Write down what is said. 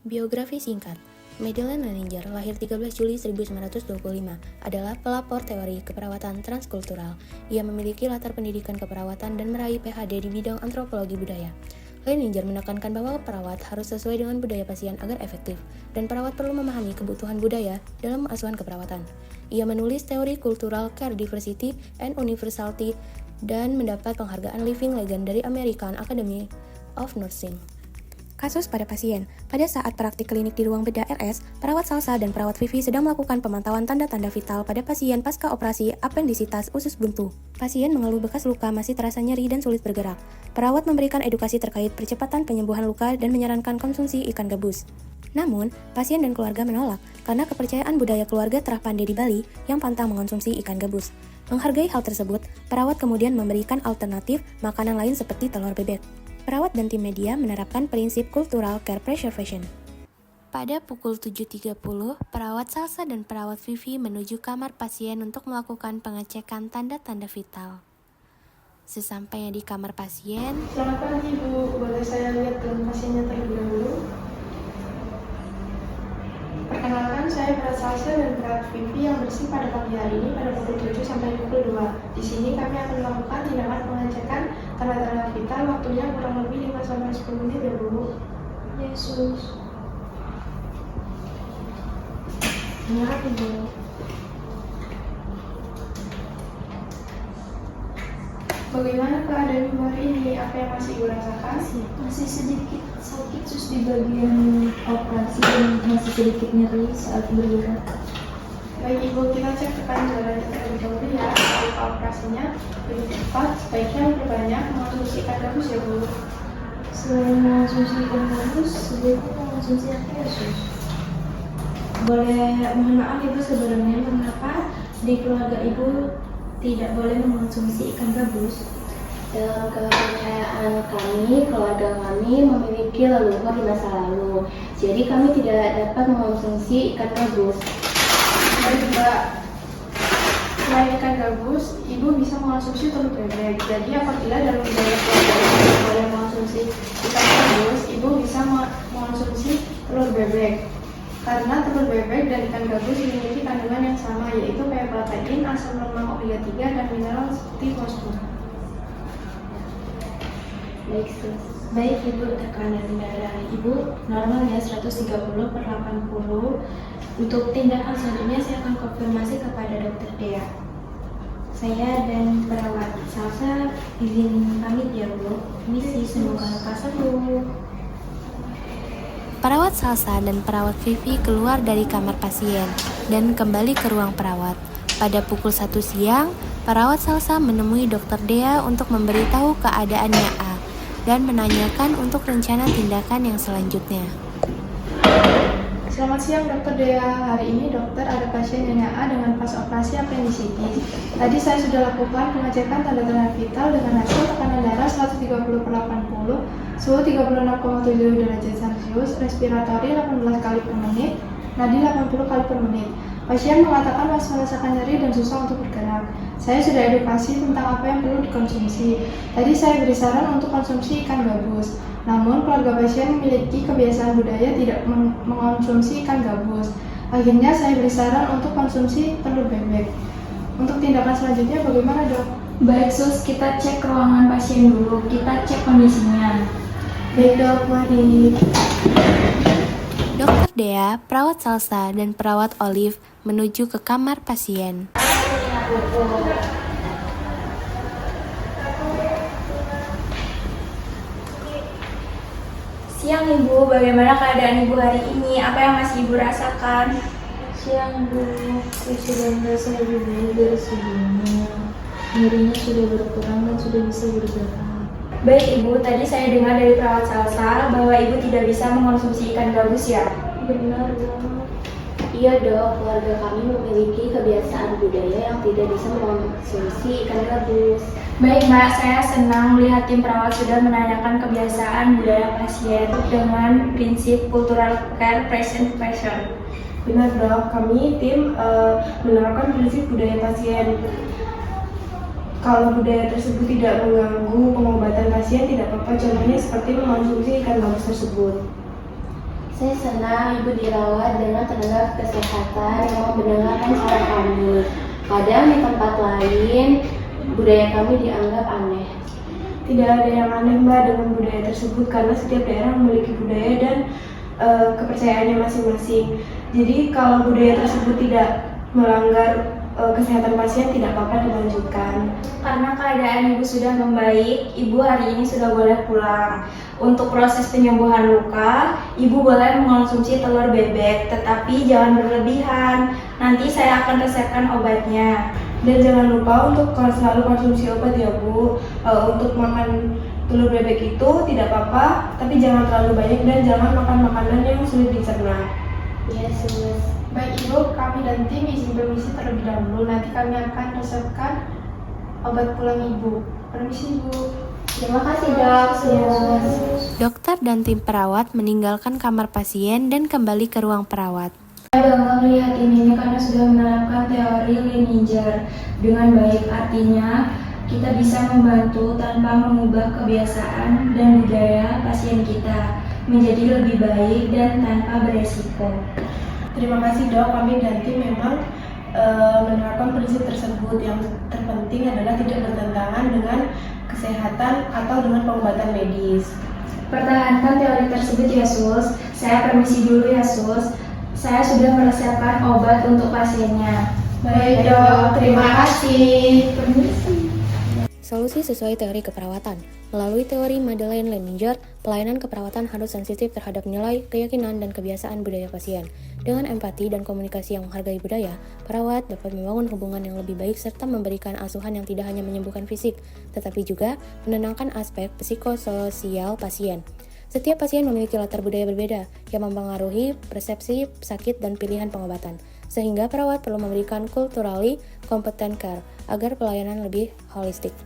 Biografi singkat. Madeleine Leninger, lahir 13 Juli 1925, adalah pelopor teori keperawatan transkultural. Ia memiliki latar pendidikan keperawatan dan meraih PhD di bidang antropologi budaya. Leninger menekankan bahwa perawat harus sesuai dengan budaya pasien agar efektif, dan perawat perlu memahami kebutuhan budaya dalam asuhan keperawatan. Ia menulis teori kultural care diversity and universality dan mendapat penghargaan Living Legend dari American Academy of Nursing. Kasus pada pasien. Pada saat praktik klinik di ruang bedah RS, perawat Salsa dan perawat Vivi sedang melakukan pemantauan tanda-tanda vital pada pasien pasca operasi apendisitas usus buntu. Pasien mengeluh bekas luka masih terasa nyeri dan sulit bergerak. Perawat memberikan edukasi terkait percepatan penyembuhan luka dan menyarankan konsumsi ikan gabus. Namun, pasien dan keluarga menolak karena kepercayaan budaya keluarga terah pandai di Bali yang pantang mengonsumsi ikan gabus. Menghargai hal tersebut, perawat kemudian memberikan alternatif makanan lain seperti telur bebek. Perawat dan tim media menerapkan prinsip cultural care preservation. Pada pukul 7.30, perawat Salsa dan perawat Vivi menuju kamar pasien untuk melakukan pengecekan tanda-tanda vital. Sesampainya di kamar pasien, "Selamat pagi, Bu. Boleh saya lihat dalam pasiennya terlebih dahulu?" "Perkenalkan, saya perawat Salsa dan perawat Vivi yang bersih pada pagi hari ini pada pukul 7 sampai pukul 2. Di sini kami akan melakukan tindakan pengecekan tanda-tanda vital, waktunya kurang lebih 5 sampai 10 menit ya, Bu." "Yesus." "Benar, Ibu." "Bagaimana keadaan Ibu hari ini? Apa yang masih Ibu rasakan?" Masih sedikit sakit sus di bagian operasi dan masih sedikit nyeri saat bergerak. Baik Ibu, kita cek tekanan darahnya terlebih dahulu ya. Luka operasinya lebih cepat, sebaiknya memperbanyak mengonsumsi ikan gabus ya, Bu. Selain mengonsumsi ikan gabus, sebaiknya mengonsumsi apa ya sus? Mohon maaf Ibu, sebenarnya mengapa di keluarga Ibu tidak boleh mengonsumsi ikan gabus? Dalam kepercayaan kami, keluarga kami memiliki leluhur di masa lalu. Jadi kami tidak dapat mengonsumsi ikan gabus. Baik Mbak, selain ikan gabus, Ibu bisa mengonsumsi telur bebek. Jadi apabila dalam budaya keluarga Ibu tidak boleh mengonsumsi ikan gabus, Ibu bisa mengonsumsi telur bebek. Karena telur bebek dan ikan gabus memiliki kandungan yang sama, yaitu pH protein, asam lemak omega 3, dan mineral seperti fosfor. Baik Ibu, tekanan darah Ibu normal ya 130/80. Untuk tindakan selanjutnya saya akan konfirmasi kepada Dokter Dea. Saya dan perawat Salsa izin pamit ya Bu. Misi semoga lekas sembuh. perawat Salsa dan perawat Vivi keluar dari kamar pasien dan kembali ke ruang perawat. Pada pukul 1 siang, perawat Salsa menemui Dokter Dea untuk memberitahu keadaannya A dan menanyakan untuk rencana tindakan yang selanjutnya. Selamat siang Dokter Dea. Hari ini dokter ada pasien Nenek A dengan pas operasi apendisitis. Tadi saya sudah lakukan pengecekan tanda-tanda vital dengan hasil tekanan darah 130/80, suhu 36,7 derajat Celcius, respiratori 18 kali per menit, nadi 80 kali per menit. Pasien mengatakan masih merasakan nyeri dan susah untuk bergerak. Saya sudah edukasi tentang apa yang perlu dikonsumsi. Tadi saya beri saran untuk konsumsi ikan gabus. Namun, keluarga pasien memiliki kebiasaan budaya tidak mengonsumsi ikan gabus. Akhirnya, saya beri saran untuk konsumsi telur bebek. Untuk tindakan selanjutnya bagaimana, Dok? Baik sus, kita cek ruangan pasien dulu. Kita cek kondisinya. Baik, Dok, mari. Dokter Dea, perawat Salsa, dan perawat Olive menuju ke kamar pasien. Siang Ibu, bagaimana keadaan Ibu hari ini? Apa yang masih Ibu rasakan? Siang Bu, saya sudah merasa lebih baik dari sebelumnya. Nyerinya sudah berkurang dan sudah bisa bergerak. Baik Ibu, tadi saya dengar dari perawat Salsa bahwa Ibu tidak bisa mengonsumsi ikan gabus ya? Benar Bu. Iya Dok, keluarga kami memiliki kebiasaan budaya yang tidak bisa mengonsumsi ikan gabus. Baik Mbak, saya senang melihat tim perawat sudah menanyakan kebiasaan budaya pasien dengan prinsip cultural care preservation. Benar, Dok. Kami tim menerapkan prinsip budaya pasien. Kalau budaya tersebut tidak mengganggu pengobatan pasien, tidak apa-apa. Contohnya seperti mengonsumsi ikan gabus tersebut. Saya senang Ibu dirawat dengan tenaga kesehatan yang mau mendengarkan suara kami. Kadang di tempat lain, budaya kami dianggap aneh. Tidak ada yang aneh Mbak dengan budaya tersebut karena setiap daerah memiliki budaya dan kepercayaannya masing-masing. Jadi kalau budaya tersebut tidak melanggar kesehatan pasien tidak apa-apa dilanjutkan. Karena keadaan ibu sudah membaik, ibu hari ini sudah boleh pulang. Untuk proses penyembuhan luka, ibu boleh mengonsumsi telur bebek, tetapi jangan berlebihan. Nanti saya akan resepkan obatnya. Dan jangan lupa untuk selalu konsumsi obat ya Bu. Untuk makan telur bebek itu tidak apa-apa, tapi jangan terlalu banyak dan jangan makan makanan yang sulit dicerna. Yes, Sus. Baik Ibu, kami dan tim izin permisi terlebih dahulu. Nanti kami akan resepkan obat pulang Ibu. Permisi Ibu. Terima kasih dok, Sus. Dokter dan tim perawat meninggalkan kamar pasien dan kembali ke ruang perawat. Saya bangga melihat ini karena sudah menerapkan teori Leninger dengan baik. Artinya, kita bisa membantu tanpa mengubah kebiasaan dan budaya pasien kita menjadi lebih baik dan tanpa beresiko. Terima kasih dok, kami dan tim memang menerapkan prinsip tersebut. Yang terpenting adalah tidak bertentangan dengan kesehatan atau dengan pengobatan medis. Pertahankan teori tersebut ya Sus. Saya permisi dulu ya Sus. Saya sudah meresepkan obat untuk pasiennya. Baik dok, terima kasih. Solusi sesuai teori keperawatan. Melalui teori Madeleine Leninger, pelayanan keperawatan harus sensitif terhadap nilai, keyakinan, dan kebiasaan budaya pasien. Dengan empati dan komunikasi yang menghargai budaya, perawat dapat membangun hubungan yang lebih baik serta memberikan asuhan yang tidak hanya menyembuhkan fisik, tetapi juga menenangkan aspek psikososial pasien. Setiap pasien memiliki latar budaya berbeda yang mempengaruhi persepsi sakit dan pilihan pengobatan, sehingga perawat perlu memberikan culturally competent care agar pelayanan lebih holistik.